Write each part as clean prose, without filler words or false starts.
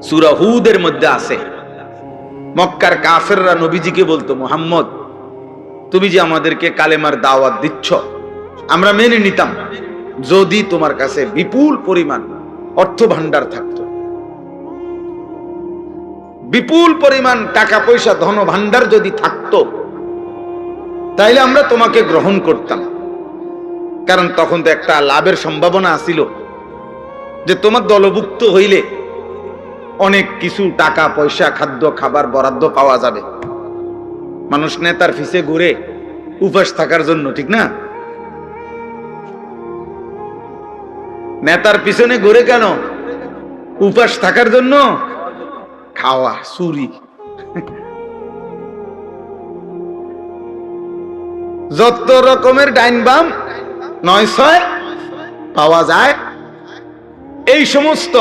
সূরা হুদের মধ্যে আছে, মক্কার কাফেররা নবীজিকে বলতো, মুহাম্মদ তুমি যে আমাদেরকে কালেমার দাওয়াত দিচ্ছ আমরা মেনে নিতাম যদি তোমার কাছে বিপুল পরিমাণ অর্থ ভান্ডার থাকতো, বিপুল পরিমাণ টাকা পয়সা ধন ভান্ডার যদি থাকতো তাইলে আমরা তোমাকে গ্রহণ করতাম। কারণ তখন তো একটা লাভের সম্ভাবনা আছিল যে তোমার দলভুক্ত হইলে অনেক কিছু টাকা পয়সা খাদ্য খাবার বরাদ্দ পাওয়া যাবে। মানুষ নেতার পিছে ঘুরে উপাস থাকার জন্য, ঠিক না? নেতার পিছনে ঘুরে কেন? উপাস থাকার জন্য। খাওয়া, চুরি, যত রকমের ডাইন বাম নয় ছয় পাওয়া যায়, এই সমস্ত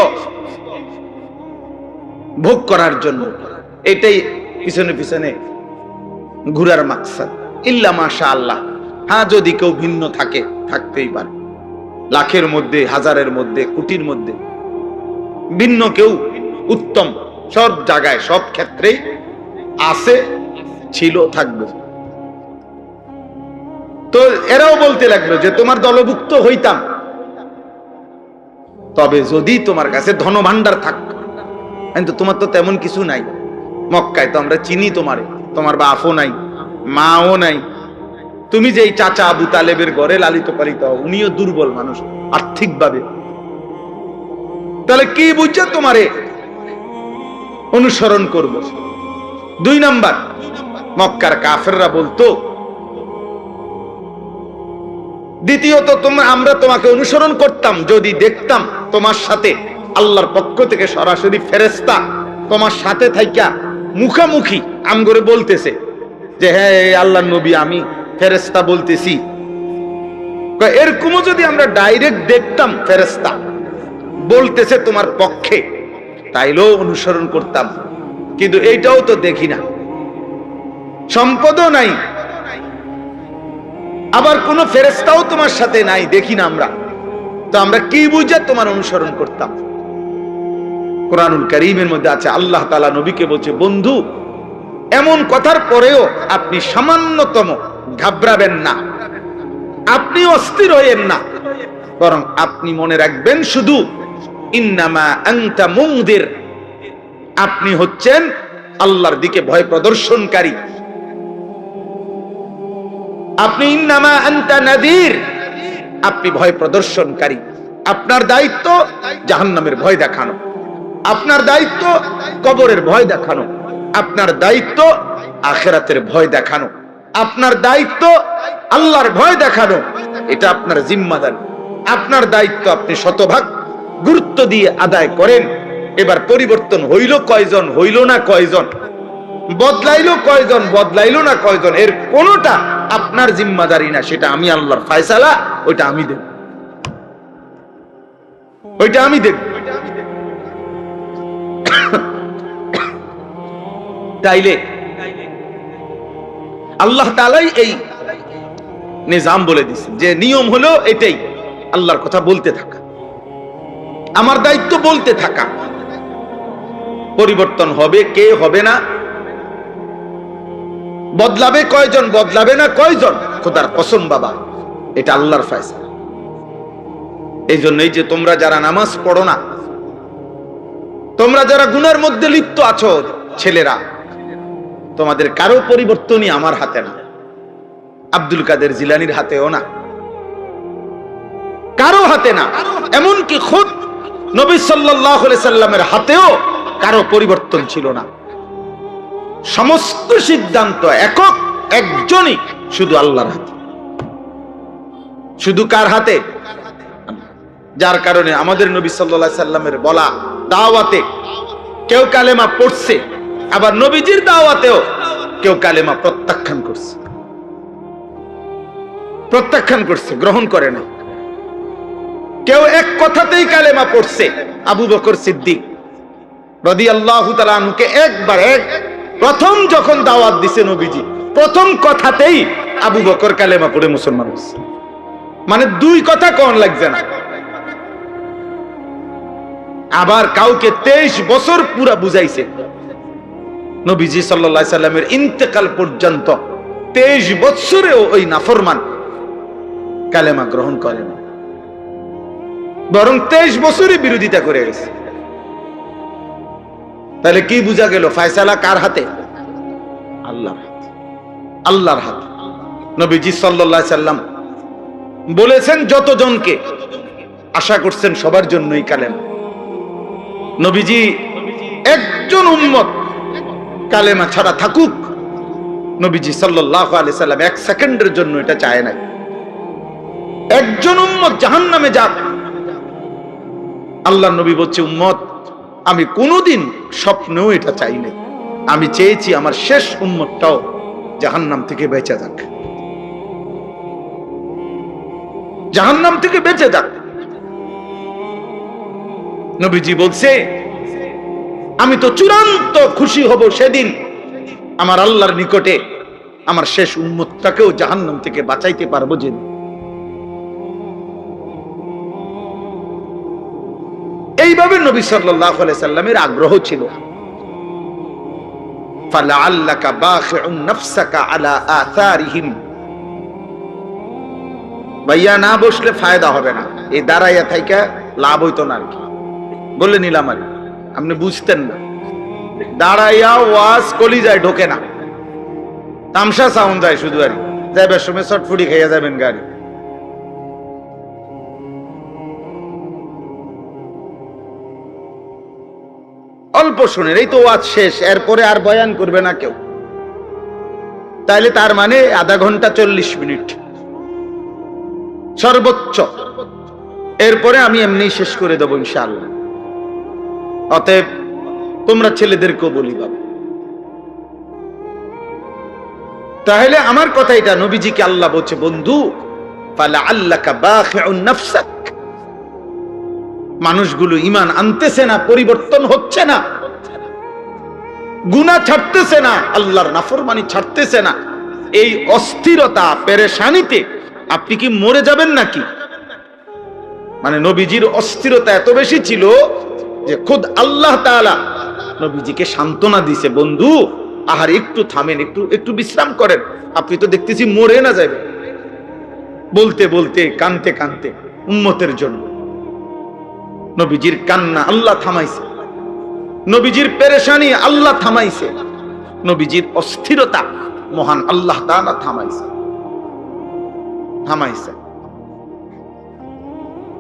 ভোগ করার জন্য এটাই পিছনে পিছনে ঘুরার মাকসাদ। ইল্লা মাশাআল্লাহ, হ্যাঁ যদি কেউ ভিন্ন থাকে, থাকতেই পারে, লাখের মধ্যে, হাজারের মধ্যে, কোটির মধ্যে ভিন্ন কেউ উত্তম, সব জায়গায় সব ক্ষেত্রেই আছে, ছিল, থাকবে। তো এরাও বলতে লাগলো যে তোমার দলভুক্ত হইতাম তবে যদি তোমার কাছে ধন ভান্ডার থাকতো। কিন্তু তোমার তো তেমন কিছু নাই, মক্কায় তো আমরা চিনি তোমারে, তোমার বাপও নাই, মাও নাই, তুমি যে এই চাচা আবু তালেবের ঘরে লালিত পালিত, উনিও দুর্বল মানুষ আর্থিকভাবে, তাহলে কি বুঝছে তোমারে অনুসরণ করব? 2 নাম্বার, মক্কার কাফেররা বলতো, দ্বিতীয়ত আমরা তোমাকে অনুসরণ করতাম যদি দেখতাম তোমার সাথে আল্লাহর পক্ষ থেকে সরাসরি ফেরেশতা তোমার সাথে থাইকা মুখামুখি আমগরে বলতেছে যে হ্যাঁ আল্লাহর নবী আমি ফেরেশতা বলতেছি, এরকমও যদি আমরা ডাইরেক্ট দেখতাম ফেরেশতা বলতেছে তোমার পক্ষে তাইলেও অনুসরণ করতাম। কিন্তু এইটাও তো দেখি না, সম্পদও নাই, আবার কোন ফেরেশতাও তোমার সাথে নাই, দেখি না আমরা, তো আমরা কি বুঝে তোমার অনুসরণ করতাম? কোরআনুল কারীমের মধ্যে আছে, আল্লাহ তাআলা নবীকে বলছে, বন্ধু এমন কথার পরেও আপনি সামান্যতম ঘাবড়াবেন না, আপনি অস্থির হইয়েন না, বরং আপনি মনে রাখবেন শুধু ইন্নামা আনতা মুনদির, আপনি হচ্ছেন আল্লাহর দিকে ভয় প্রদর্শনকারী, আপনি ইন্নামা আনতা নাযীর, আপনি ভয় প্রদর্শনকারী। আপনার দায়িত্ব জাহান্নামের ভয় দেখানো, আপনার দায়িত্ব কবরের ভয় দেখানো, আপনার দায়িত্ব আখিরাতের ভয় দেখানো, আপনার দায়িত্ব আল্লাহর ভয় দেখানো, এটা আপনার জিম্মাদারি, আপনার দায়িত্ব আপনি শতভাগ গুরুত্ব দিয়ে আদায় করেন। এবার পরিবর্তন হইল কয়জন, হইল না কয়জন, বদলাইলো কয়জন, বদলাইলো না কয়জন, এর কোনটা আপনার জিম্মাদারি না, সেটা আমি আল্লাহর ফয়সালা, ওইটা আমি দেব, ওইটা আমি দেব। তাইলে আল্লাহ তাআলাই এই নিজাম বলে দিয়েছেন যে নিয়ম হলো এটাই, আল্লাহর কথা বলতে থাকা, আমার দায়িত্ব বলতে থাকা। পরিবর্তন হবে কে, হবে না, বদলাবে কয়জন, বদলাবে না কয়জন, খোদার কসম বাবা, এটা আল্লাহর ফয়সালা। এই জন্যই যে তোমরা যারা নামাজ পড়ো না, তোমরা যারা গুনার মধ্যে লিপ্ত আছো, ছেলেরা, তোমাদের কারো পরিবর্তনই আমার হাতে না, আব্দুল কাদের জিলানীর হাতেও না, কারো হাতে না, এমনকি খুদ নবী সাল্লাল্লাহু আলাইহি সাল্লামের হাতেও কারো পরিবর্তন ছিল না। সমস্ত সিদ্ধান্ত একক একজনই, শুধু আল্লাহর হাতে। শুধু কার হাতে? যার কারণে আমাদের নবী সাল্লাল্লাহু আলাইহি সাল্লামের বলা দাওয়াতে কেউ কালেমা পড়ছে, আবার নবীজির দাওয়াতেও কেউ কালেমা প্রত্যাখ্যান করছে, প্রত্যাখ্যান করছে, গ্রহণ করে না। কেউ এক কথাতেই কালেমা পড়ছে, আবু বকর সিদ্দিক রাদিয়াল্লাহু তাআলা আনহুকে একবার প্রথম যখন দাওয়াত দিছে নবীজি, প্রথম কথাতেই আবু বকর কালেমা পড়ে মুসলমান হয়েছে। মানে 2 কথা কোন লাগছে না। আবার কাউকে 23 বছর পুরা বুঝাইছে। নবীজি সাল্লাল্লাহু আলাইহি সাল্লামের ইন্তেকাল পর্যন্ত 23 বছরেও ওই নাফরমান কালেমা গ্রহণ করে না, বরং 23 বছরই বিরোধিতা করে গেছে। তাহলে কি বোঝা গেল? ফয়সালা কার হাতে? আল্লাহর হাতে। আল্লাহর হাতে। নবীজি সাল্লাল্লাহু আলাইহি সাল্লাম বলেছেন যতজনকে, আশা করছেন সবার জন্যই কালেমা। নবীজি একজন উম্মত কালেমা ছাড়া থাকুক, নবীজি সাল্লাল্লাহু আলাইহি সাল্লাম 1 সেকেন্ডের জন্য এটা চায় নাই। একজন উম্মত জাহান্নামে যাক, আল্লাহর নবী বলছে উম্মত আমি কোনোদিন স্বপ্নেও এটা চাই নাই। আমি চেয়েছি আমার শেষ উম্মতটাও জাহান্নাম থেকে বেঁচে যাক, জাহান্নাম থেকে বেঁচে যাক। নবীজি বলছে আমি তো চূড়ান্ত খুশি হব সেদিন আমার আল্লাহর নিকটে আমার শেষ উম্মতটাকেও জাহান্নাম থেকে বাঁচাইতে পারবো। যে এইভাবে নবী সাল্লাল্লাহু আলাইহি সাল্লামের আগ্রহ ছিল। ফালাআল্লাকা বাখিউন নাফসাকা আলা আথারিহিম, ভাইয়া না বসলে ফায়দা হবে না, এই দাঁড়াইয়া থাইকা লাভ হইতো না আর কি বলে নিলাম। আর আপনি বুঝতেন না, দাঁড়াইয়া ওয়াজ কলিজায় ঢোকে না, তামসা সাউন্ড যায় শুধু। আর যাইবার সময় চটফুটি খাইয়া যাবেন গাড়ি। অল্প শুনেন, এই তো ওয়াজ শেষ, এরপরে আর বয়ান করবে না কেউ। তাইলে তার মানে আধা ঘন্টা 40 মিনিট সর্বোচ্চ, এরপরে আমি এমনি শেষ করে দেবো ইনশাআল্লাহ। অতএব তোমরা ছেলেদেরকেও বলি বাবা। তাহলে আমার কথা এটা, নবীজিকে আল্লাহ বলছে বন্ধু ফালাআল্লাকা বাখিউন নাফসাক, মানুষগুলো ঈমান আনতেছে না, পরিবর্তন হচ্ছে না, গুনাহ ছাড়তেছে না, আল্লাহর নাফরমানি ছাড়তেছে না। এই অস্থিরতা পেরেশানিতে আপনি কি মরে যাবেন নাকি? মানে নবীজির অস্থিরতা এত বেশি ছিল যে খুদ আল্লাহ তাআলা নবীজিকে সান্ত্বনা দিয়েছে, বন্ধু আহার একটু থামেন, একটু বিশ্রাম করেন, আপনি তো দেখতেছি মরে না যাবেন। বলতে বলতে কানতে কানতে উম্মতের জন্য নবীজির কান্না আল্লাহ থামাইছে, নবীজির পেরেশানি আল্লাহ থামাইছে, নবীজির অস্থিরতা মহান আল্লাহ তাআলা থামাইছে।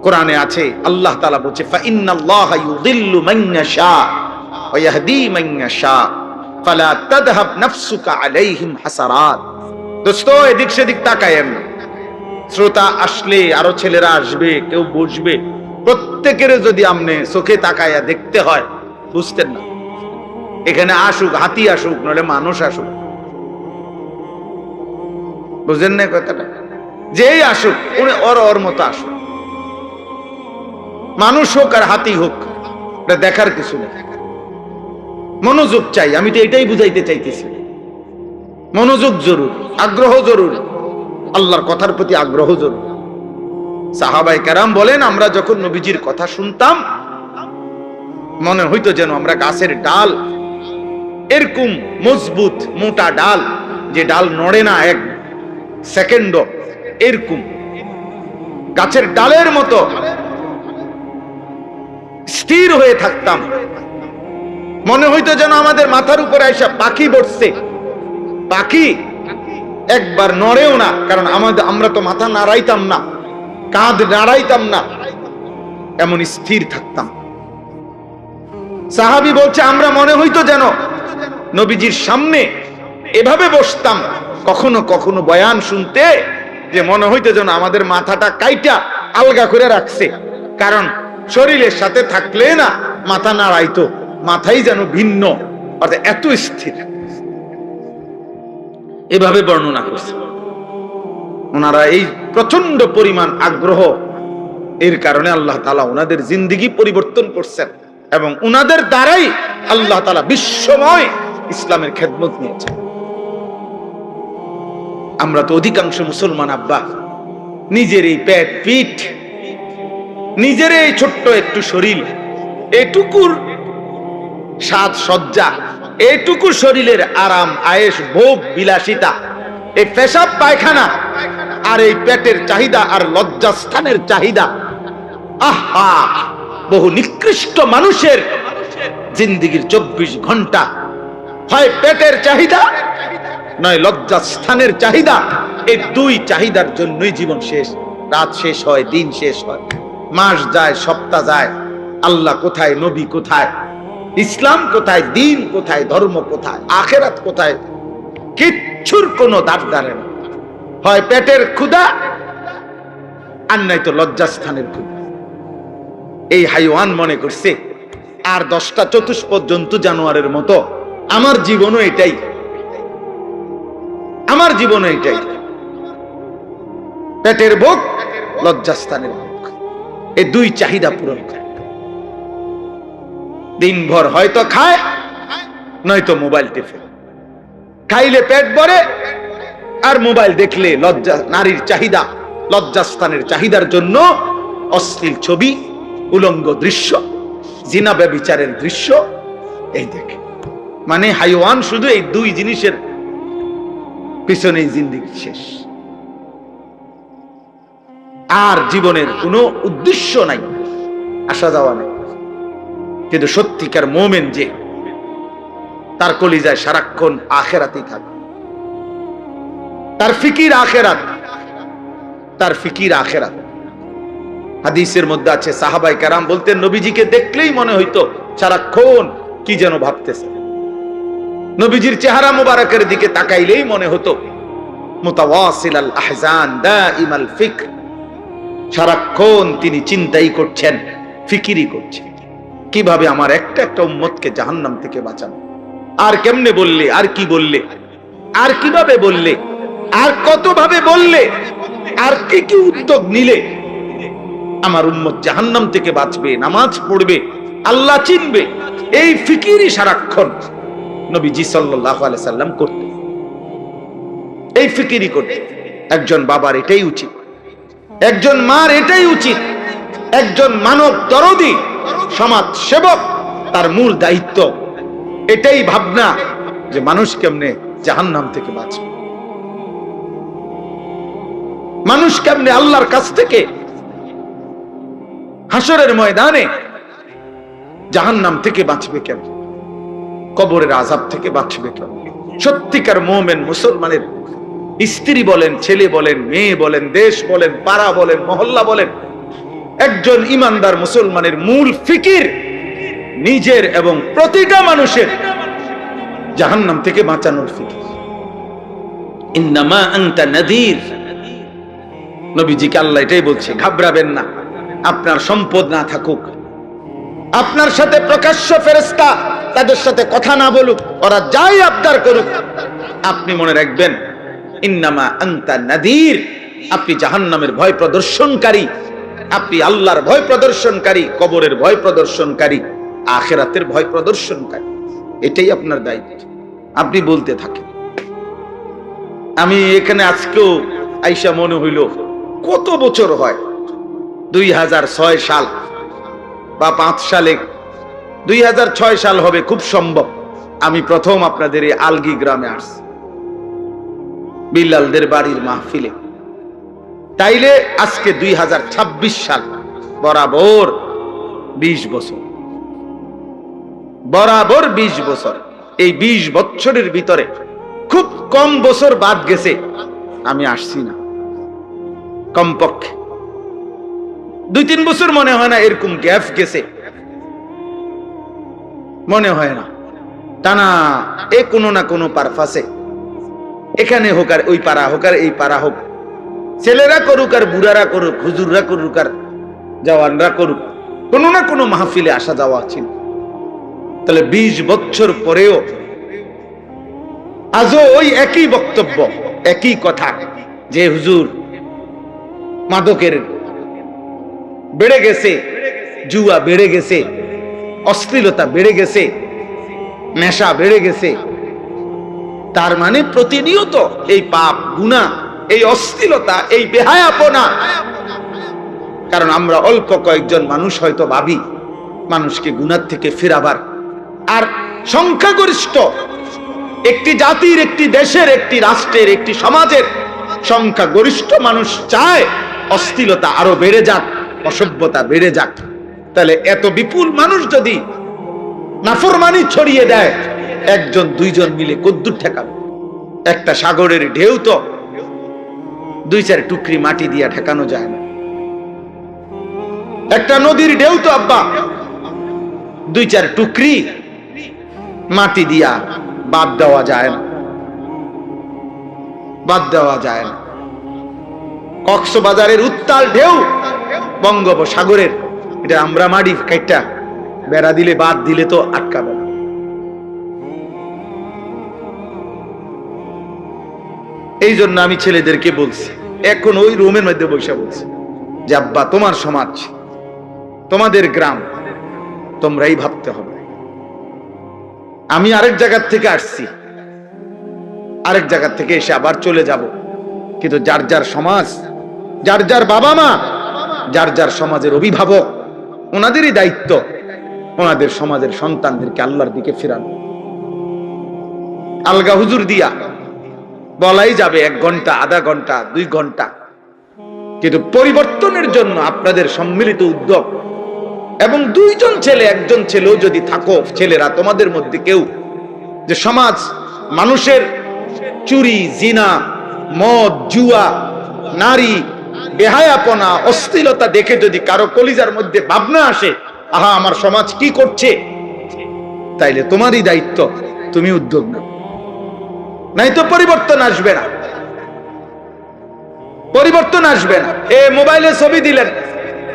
কোরআনে আছে আল্লাহ তাআলা বলছে ফা ইন্নাল্লাহা ইউযিল্লু মান ইয়াশা ওয়া ইয়াহদি মান ইয়াশা ফালা তাযহাব নাফসুকা আলাইহিম হাসারাত। দোস্ত এদিক সেদিক তাকায়েন না। শ্রোতা আসলে আরো ছেলেরা আসবে, কেউ বসবে, প্রত্যেকের যদি আমনে চোখে তাকায়া দেখতে হয়, বুঝতেন না। এখানে আসুক, হাতি আসুক, নলে মানুষ আসুক, বুঝেন না কথাটা? যেই আসুক উনি ওর মতো আসুক, মানুষ হোক আর হাতি হোক, দেখার কিছু নেই। মনোযোগ চাই, আমি তো এটাই বুঝাইতে চাইতেছি। মনোযোগ জরুরি, আগ্রহ জরুরি, আল্লাহর কথার প্রতি আগ্রহ জরুরি। সাহাবায়ে কেরাম বলেন আমরা যখন নবীজির কথা শুনতাম মনে হইতো যেন আমরা গাছের ডাল, এরকম মজবুত মোটা ডাল, যে ডাল নড়ে না এক সেকেন্ডও, এরকম গাছের ডালের মতো স্থির হয়ে থাকতাম। মনে হইতো যেন আমাদের মাথার উপরে আইসা পাখি বসছে, পাখি একবার নড়েও না, কারণ আমরা তো মাথা নাড়াইতাম না, কাঁধ নাড়াইতাম না, এমন স্থির থাকতাম। সাহাবী বলছে আমরা মনে হইতো যেন নবীজির সামনে এভাবে বসতাম কখনো কখনো বয়ান শুনতে, যে মনে হইতো যেন আমাদের মাথাটা কাইটা আলগা করে রাখছে, কারণ শরীরের সাথে থাকলে না মাথা নাড়াইতো, মাথাই যেন ভিন্ন, অর্থাৎ এত স্থির। এভাবে বর্ণনা করছে ওনারা। এই প্রচন্ড পরিমাণ আগ্রহ, এর কারণে আল্লাহ তাআলা ওনাদের জিন্দেগি পরিবর্তন করছেন এবং ওনাদের দ্বারাই আল্লাহ তাআলা বিশ্বময় ইসলামের খেদমত নিয়েছেন। আমরা তো অধিকাংশ মুসলমান আব্বা নিজের এই পেট পিঠ, নিজের এই ছোট্ট একটু শরীর এটুকুর সাজ সজ্জা, এটুকু শরীরের আরাম আয়েশ ভোগ বিলাসিতা, এই পেশাব পায়খানা আর এই পেটের চাহিদা আর লজ্জাস্থানের চাহিদা, আহা, বহু নিকৃষ্ট মানুষের জিন্দেগির 24 ঘন্টা হয় পেটের চাহিদা নয় লজ্জাস্থানের চাহিদা। এই দুই চাহিদার জন্যই জীবন শেষ, রাত শেষ হয়, দিন শেষ হয়, মাস যায়, সপ্তাহ যায়। আল্লাহ কোথায়, নবী কোথায়, ইসলাম কোথায়, দিন কোথায়, ধর্ম কোথায়, আখেরাত কোথায়, কিচ্ছুর কোনো দাঁড় দাঁড়ে না। হয় পেটের ক্ষুধা আর নাই তো লজ্জাস্থানের ক্ষুধা। এই হাইওয়ান মনে করছে আর 10টা চতুষ্পদ জন্তু জানোয়ারের মতো আমার জীবনও এটাই, আমার জীবনও এটাই, পেটের ভোগ, লজ্জাস্থানের ভোগ, এই দুই চাহিদা পূরণ করে। দিনভর হয়তো খায় নয়তো মোবাইল টিপে, খাইলে পেট ভরে আর মোবাইল দেখলে লজ্জা, নারীর চাহিদা, লজ্জাস্থানের চাহিদার জন্য অশ্লীল ছবি, উলঙ্গ দৃশ্য, জিনা ব্যভিচারের দৃশ্য এই দেখে। মানে হাইওয়ান শুধু এই দুই জিনিসের পিছনেই জিন্দেগি শেষ, আর জীবনের কোনো উদ্দেশ্য নাই, আসা যাওয়া নাই। কিন্তু সত্যিকার মোমেন যে, তার কলিজায় সারাক্ষণ আখেরাতই থাকে, তার ফিকির আখেরাত, তার ফিকির আখেরাত। হাদিসের মধ্যে আছে সাহাবাই কেরাম বলতেন নবীজিকে দেখলেই মনে হইতো সারাক্ষণ কি যেন ভাবতেছে। নবীজির চেহারা মুবারকের দিকে তাকাইলেই মনে হতো মুতাওয়াসিলাল আহজান দাইমাল ফিকর, সারাক্ষণ তিনি চিন্তাই করছেন, ফিকিরই করছেন, কিভাবে আমার একটা একটা উম্মতকে জাহান্নাম থেকে বাঁচানো, আর কেমনে বললে, আর কি বললে, আর কিভাবে বললে, আর কত ভাবে বললে, আর কি কি উদ্যোগ নিলে আমার উম্মত জাহান্নাম থেকে বাঁচবে, নামাজ পড়বে, আল্লাহ চিনবে। এই ফিকিরই সারাক্ষণ নবীজি সাল্লাল্লাহু আলাইহি সাল্লাম করতেন, এই ফিকিরই করতেন। একজন বাবার এটাই উচিত, একজন মার এটাই উচিত, একজন মানব দরদি সমাজ সেবক তার মূল দায়িত্ব এটাই ভাবনা যে মানুষ কেমনে জাহান্নাম থেকে বাঁচবে, মানুষ কেমনে আল্লাহর কাছ থেকে হাসরের ময়দানে জাহান্নাম থেকে বাঁচবে, কেমন কবরের আযাব থেকে বাঁচবে কেমন। সত্যিকার মুমিন মুসলমানের স্ত্রী বলেন, ছেলে বলেন, মেয়ে বলেন, দেশ বলেন, পাড়া বলেন, মহল্লা বলেন, একজন ইমানদার মুসলমানের মূল ফিকির নিজের এবং প্রতিটা মানুষের জাহান্নাম থেকে বাঁচানোর ফিকির। ইন্নামা আনতা নাযীর, নবীজিকে আল্লাহ এটাই বলছে, ঘাবড়াবেন না, আপনার সম্পদ না থাকুক, আপনার সাথে প্রকাশ্য ফেরেশতা তাদের সাথে কথা না বলুক, ওরা যাই আবদার করুক, আপনি মনে রাখবেন ইন্নামা আনতা নাযীর, আপনি জাহান্নামের ভয় প্রদর্শনকারী, আপনি আল্লাহর ভয় প্রদর্শনকারী, কবরের ভয় প্রদর্শনকারী, আখিরাতের ভয় প্রদর্শনকারী। এটাই আপনার দায়িত্ব, আপনি বলতে থাকেন। আমি এখানে আজকেও আইসা মনে হইল কত বছর হয়, 2006 সাল বা 5 সালে, 2006 সাল হবে খুব সম্ভব, আমি প্রথম আপনাদের এই আলগি গ্রামে আসছি বিল্লালদের বাড়ির মাহফিলে। তাইলে আজকে 2026 সাল, বরাবর 20 বছর, বরাবর 20 বছর। এই 20 বছরের ভিতরে খুব কম বছর বাদ গেছে আমি আসছি না, কমপক্ষে 2-3 বছর মনে হয় না এরকম গ্যাপ গেছে, মনে হয় না, টানা এ কোনো না কোনো পারপাসে, এখানে হোক আর ওই পাড়া হোক আর এই পাড়া হোক, ছেলেরা করুক আর বুড়ারা করুক, হুজুররা করুক আর জওয়ানরা করুক, কোনো না কোনো মাহফিলে আসা যাওয়া ছিল। তাহলে 20 বছর পরেও আজও ওই একই বক্তব্য, একই কথা, যে হুজুর মাদকের বেড়ে গেছে, জুয়া বেড়ে গেছে, অশ্লীলতা বেড়ে গেছে, নেশা বেড়ে গেছে। তার মানে প্রতিনিয়ত এই পাপ, গুনাহ, এই অশ্লীলতা, এই বেহায়াপনা। কারণ আমরা অল্প কয়েকজন মানুষ হয়তো ভাবি মানুষকে গুনাহ থেকে ফেরাবার। আর সংখ্যাগরিষ্ঠ একটি জাতির, একটি দেশের, একটি রাষ্ট্রের, একটি সমাজের সংখ্যাগরিষ্ঠ মানুষ চায় অশ্লীলতা আরো বেড়ে যাক, অসভ্যতা বেড়ে যাক। তাহলে এত বিপুল মানুষ যদি নাফরমানি ছড়িয়ে দেয়, একজন দুইজন মিলে কদ্দুর ঠেকাবে? একটা সাগরের ঢেউ তো 2-4 টুকরি মাটি দিয়া ঠেকানো যায় না। একটা নদীর ঢেউ তো আব্বা 2-4 টুকরি মাটি দিয়া বাদ দেওয়া যায় না, বাদ দেওয়া যায় না। কক্সবাজারের উত্তাল ঢেউ বঙ্গোপসাগরের, এটা আমরা মাটি কাইটা বেড়া দিলে, বাদ দিলে তো আটকাবে না। এই জন্য আমি ছেলেদেরকে বলছি, এখন ওই রুমের মধ্যে বসে বলছি যে আব্বা, তোমার সমাজ, তোমাদের গ্রাম, তোমরাই ভাবতে হবে। আমি আরেক জায়গার থেকে আসছি, আরেক জায়গার থেকে এসে আবার চলে যাব, কিন্তু যার যার সমাজ, যার যার বাবা মা, যার যার সমাজের অভিভাবক, ওনাদেরই দায়িত্ব ওনাদের সমাজের সন্তানদেরকে আল্লাহর দিকে ফেরানো। আলগা হুজুর দিয়া বলাই যাবে 1 ঘন্টা, আধা ঘন্টা, 2 ঘন্টা, কিন্তু পরিবর্তনের জন্য আপনাদের সম্মিলিত উদ্যোগ এবং 2 জন ছেলে, 1 জন ছেলেও যদি থাকো, ছেলেরা তোমাদের মধ্যে কেউ, যে সমাজ মানুষের চুরি, জিনা, মদ, জুয়া, নারী, বেহায়াপনা, অশ্লীলতা দেখে যদি কারো কলিজার মধ্যে ভাবনা আসে, আহা আমার সমাজ কি করছে, তাইলে তোমারই দায়িত্ব, তুমি উদ্যোগ নাও, নাই তো পরিবর্তন আসবে না, পরিবর্তন আসবে না। মোবাইলে ছবি দিলেন,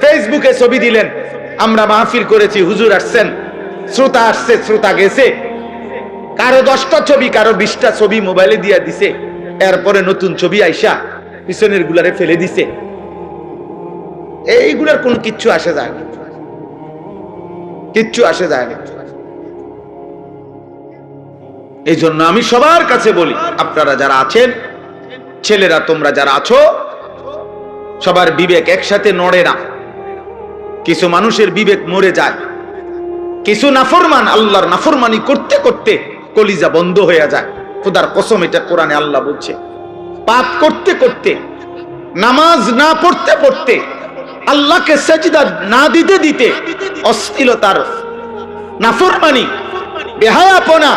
ফেসবুকে ছবি দিলেন, আমরা মাহফিল করেছি, হুজুর আসছেন, শ্রোতা আসছে, শ্রোতা গেছে, কারো 10টা ছবি, কারো 20টা ছবি মোবাইলে দিয়া দিছে, এরপরে নতুন ছবি আইসা পিছনের গুলারে ফেলে দিছে। এইগুলার কোন কিচ্ছু আসে যায় না, কিচ্ছু আসে যায় না। এই জন্য আমি সবার কাছে বলি, আপনারা যারা আছেন, ছেলেরা তোমরা যারা আছো, সবার বিবেক একসাথে নড়ে না। কিছু মানুষের বিবেক মরে যায়, কিছু নাফরমান আল্লাহর নাফরমানি করতে করতে কলিজা বন্ধ হয়ে যায়। খোদার কসম, এটা কোরআনে আল্লাহ বলছে। পাপ করতে করতে, নামাজ না পড়তে পড়তে, আল্লাহকে সেজদা না দিতে দিতে, অশ্লীলতার, নাফরমানি, বেহায়াপনা,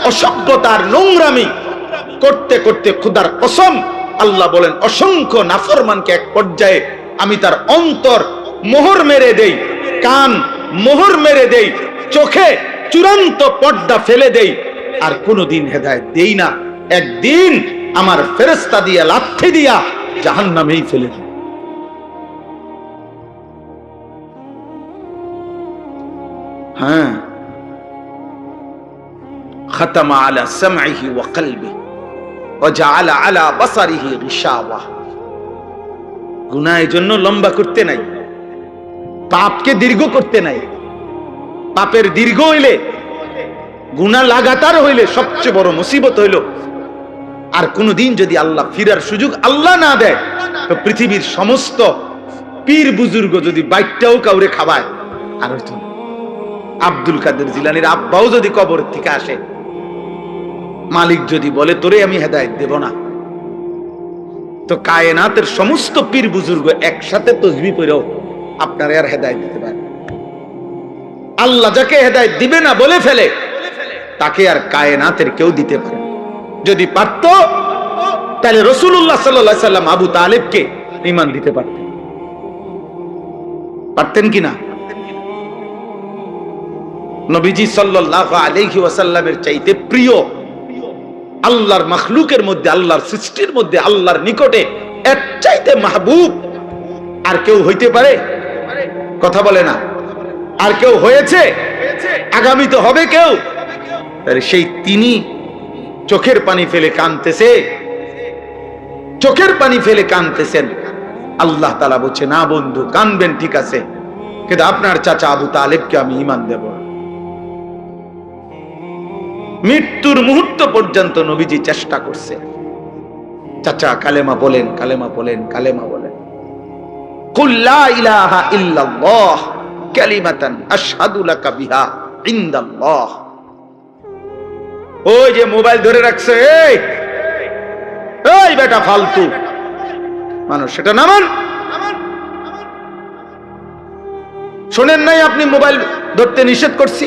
অসভ্যতার, নোংরামি করতে করতে, খোদার কসম আল্লাহ বলেন, অসংখ্য নাফরমানকে এক পর্যায়ে আমি তার অন্তর মোহর মেরে দেই, কান মোহর মেরে দেই, চোখে চূড়ান্ত পর্দা ফেলে দেই, আর কোনোদিন হেদায়েত দেই না। একদিন আমার ফেরেশতা দিয়া, লাথি দিয়া জাহান্নামেই ফেলে দেই। হ্যাঁ, খাতামা আলা সামঈহি ওয়া কলবিহি ওয়া জাআলা আলা বাসারিহি গিশাওয়া। গুনাহ এর জন্য লম্বা করতে নাই, পাপকে দীর্ঘ করতে নাই। পাপের দীর্ঘ হইলে, গুনাহ লাগাতার হইলে সবচেয়ে বড় মুসিবত হইল, আর কোনদিন যদি আল্লাহ ফিরার সুযোগ আল্লাহ না দেয়, তো পৃথিবীর সমস্ত পীর বুজুর্গ যদি বাইকটাও কাউরে খাওয়ায়, আর হইতো না। আব্দুল কাদের জিলানীর আব্বাও যদি কবর থেকে আসে, মালিক যদি বলে তোরে আমি হেদায়েত দেব না, তো কায়নাতের সমস্ত পীর বুজুর্গ একসাথে তাসবিহ পড়েও আপনার আর হেদায়েত দিতে পারে। আল্লাহ যাকে হেদায়েত দিবে না বলে ফেলে, তাকে আর কায়নাতের কেউ দিতে পারে। যদি পারত, তাহলে রাসূলুল্লাহ সাল্লাল্লাহু আলাইহি সাল্লাম আবু তালেবকে ঈমান দিতে পারতেন, পারতেন কিনা? নবীজি সাল্লাল্লাহু আলাইহি ওয়াসাল্লামের চাইতে প্রিয় আল্লাহর মাখলুকের মধ্যে, আল্লাহর সৃষ্টির মধ্যে, আল্লাহর নিকটে এর চাইতে মাহবুব আর কেউ হইতে পারে? কথা বলে না। আর কেউ হয়েছে? আগামী তো হবে কেউ। তাহলে সেই তিনি চোখের পানি ফেলে কাঁদতেছে, চোখের পানি ফেলে কাঁদতেছেন। আল্লাহ তাআলা বলছে, না বন্ধু, কাঁদবেন ঠিক আছে, কিন্তু আপনার চাচা আবু তালেবকে আমি ঈমান দেব। মৃত্যুর মুহূর্ত পর্যন্ত নবীজি চেষ্টা করছে, চাচা কালেমা বলেন, কালেমা বলেন, কালেমা বলেন। কুল লা ইলাহা ইল্লাল্লাহ কালিমাতান আশহাদু লাকা বিহা ইনদাল্লাহ। ওই যে মোবাইল ধরে রাখছে, এই বেটা ফালতু মানুষ, সেটা নামান। শোনেন নাই আপনি মোবাইল ধরতে নিষেধ করছি?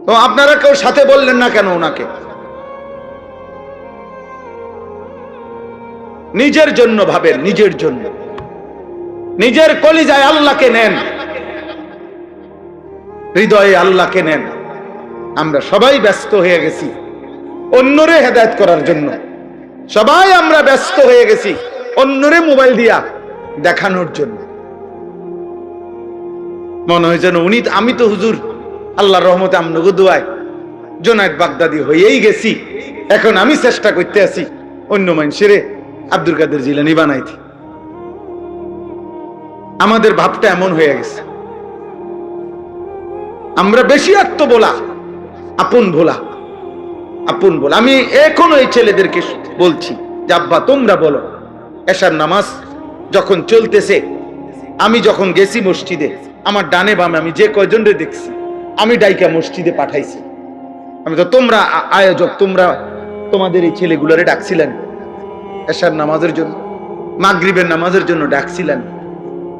তো আপনারা কেউ সাথে বললেন না কেন ওনাকে? নিজের জন্য ভাবেন, নিজের জন্য, নিজের কলিজায় আল্লাহকে নেন, হৃদয়ে আল্লাহকে নেন। আমরা সবাই ব্যস্ত হয়ে গেছি অন্যরে হেদায়েত করার জন্য, সবাই আমরা ব্যস্ত হয়ে গেছি অন্যরে মোবাইল দিয়া দেখানোর জন্য। মনে হয় যেন উনি, আমি তো হুজুর আল্লাহর রহমতে আমনগো দোয়ায় জুনায়েদ বাগদাদি হয়েই গেছি, এখন আমি চেষ্টা করতে আছি অন্য মানুষেরে আব্দুল কাদের জিলানী বানাইতে। আমাদের ভাবটা এমন হয়ে গেছে, আমরা বেশি আত্মবোলা, আপন ভোলা, আপন ভোলা। আমি এখনো এই ছেলেদেরকে বলছি যে আব্বা তোমরা বলো, এশার নামাজ যখন চলতেছে, আমি যখন গেছি মসজিদে, আমার ডানে বামে আমি যে কয়জনরে দেখছি আমি ডাইকা মসজিদে পাঠাইছি। আমি তো, তোমরা আয়োজক, তোমরা তোমাদের এই ছেলেগুলোরে ডাকছিলেন এশার নামাজের জন্য, মাগরিবের নামাজের জন্য ডাকছিলেন,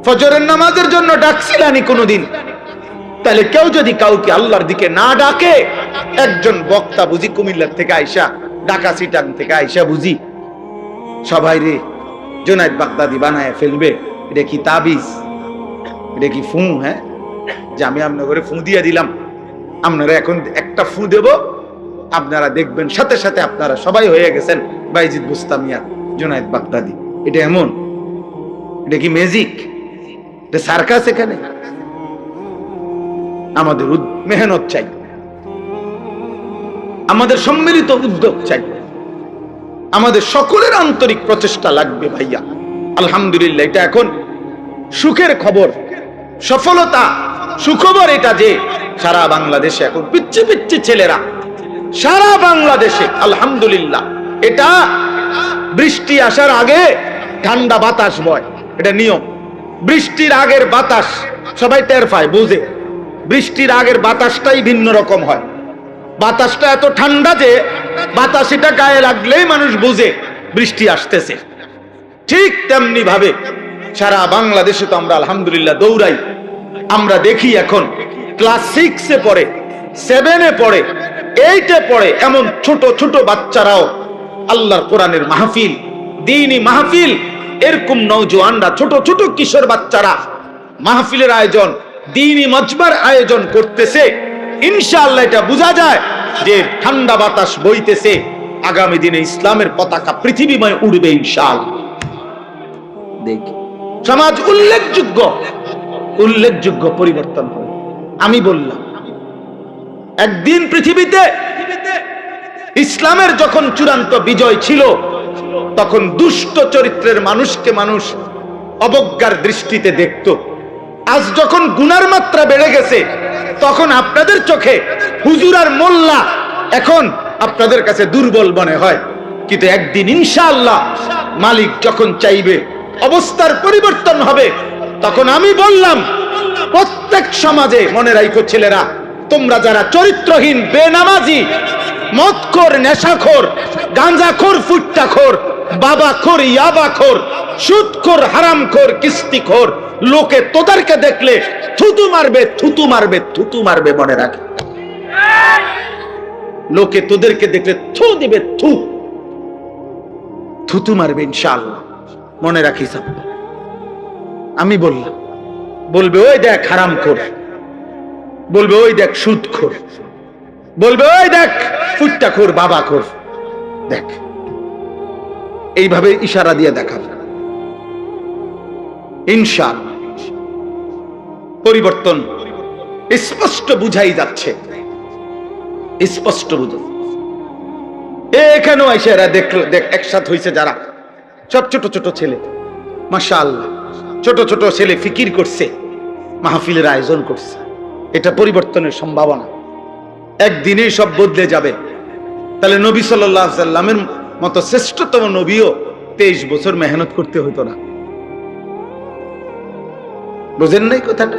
ফজরের নামাজের জন্য ডাকছিলেন কোনদিন? তাহলে কেউ যদি কাউকে আল্লাহর দিকে না ডাকে, একজন বক্তা বুঝি কুমিল্লার থেকে আইসা, ঢাকা সিটাং থেকে আইসা বুঝি সবাই রে জুনায়েদ বাগদাদি বানায় ফেলবে? এটা কি তাবিজ? এটা কি ফু? হ্যাঁ, যে আমি আপনার ফু দিয়ে দিলাম, আপনারা এখন একটা ফু দেব, আপনারা দেখবেন সাথে সাথে আপনারা সবাই হয়ে গেছেন বাইজিদ বুস্তামিয়া জুনায়েদ বাগদাদি। এটা এমন? এটা কি ম্যাজিক? এটা সার্কাস? এখানে আমাদের মেহনত চাই, আমাদের সম্মিলিত উদ্যোগ চাই, আমাদের সকলের আন্তরিক প্রচেষ্টা লাগবে ভাইয়া। আলহামদুলিল্লাহ, এটা এখন সুখের খবর, সফলতা, সুখবর এটা যে সারা বাংলাদেশে এখন পিচ্ছি পিচ্ছি ছেলেরা, সারা বাংলাদেশে আলহামদুলিল্লাহ, এটা বৃষ্টি আসার আগে ঠান্ডা বাতাস বয়, এটা নিয়ম। বৃষ্টির আগের বাতাস সবাই টের পায়, বুঝে। বৃষ্টির আগের বাতাসটাই ভিন্ন রকম হয়, বাতাসটা এত ঠান্ডা যে বাতাস এটা গায়ে লাগলেই মানুষ বুঝে বৃষ্টি আসতেছে। ঠিক তেমনি ভাবে সারা বাংলাদেশে তো আমরা আলহামদুলিল্লাহ দৌড়াই। আমরা দেখি এখন ক্লাস 6-এ পড়ে, 7-এ পড়ে, 8-এ পড়ে এমন ছোট ছোট বাচ্চারাও আল্লাহর কোরআনের মাহফিল, দ্বীনি মাহফিল, এরকম নওজোয়ানরা, ছোট ছোট কিশোর বাচ্চারা মাহফিলের আয়োজন, দ্বীনি মজমার আয়োজন করতেছে। ইনশাআল্লাহ এটা বোঝা যায় যে ঠান্ডা বাতাস বইতেছে, আগামী দিনে ইসলামের পতাকা পৃথিবীময় উড়বে ইনশাআল্লাহ। দেখি সমাজ উল্লেখযোগ্য উল্লেখযোগ্য পরিবর্তন হবে। আমি বললাম একদিন পৃথিবীতে ইসলামের যখন চূড়ান্ত বিজয় ছিল, তখন দুষ্ট চরিত্রের মানুষকে মানুষ অবজ্ঞার দৃষ্টিতে দেখত। আজ যখন গুনার মাত্রা বেড়ে গেছে, তখন আপনাদের চোখে হুজুর আর মোল্লা এখন আপনাদের কাছে দুর্বল মনে হয়। কিন্তু একদিন ইনশাআল্লাহ মালিক যখন চাইবে অবস্থার পরিবর্তন হবে, তখন আমি বললাম প্রত্যেক সমাজে, মনে রাখো ছেলেরা, তোমরা যারা চরিত্রহীন, বেনামাজি, মদখোর, নেশাখোর, গাঁজাখোর, ফুট্টাখোর, বাবাখোর, ইয়াবাখোর, সুদখোর, হারামখোর, কিস্তিখোর, লোকে তোদেরকে দেখলে থুতু মারবে, থুতু মারবে, থুতু মারবে, মনে রাখ। লোকে তোদেরকে দেখলে থু দিবে, থু, থুতু মারবে ইনশাআল্লাহ, মনে রাখিস। আমি বললাম, বলবে ওই দেখ হারামখোর, বলবে ওই দেখ সুদখোর, বলবে ওই দেখ ফুট্টাখোর, বাবাখোর, দেখ। এইভাবে ইশারা দিয়ে দেখাবে। ইনশাআল্লাহ পরিবর্তন স্পষ্ট বুঝাই যাচ্ছে, স্পষ্ট বুঝা। এখানেও এসে এরা দেখ একসাথে হয়েছে যারা, সব ছোট ছোট ছেলে, মাশাআল্লাহ, ছোট ছোট ছেলে ফিকির করছে, মাহফিলের আয়োজন করছে। এটা পরিবর্তনের সম্ভাবনা, একদিনেই সব বদলে যাবে। তাহলে নবী সাল্লাল্লাহু আলাইহি সাল্লামের মতো শ্রেষ্ঠতম নবীও 23 বছর মেহনত করতে হতো না। বুঝেন নাই কথাটা?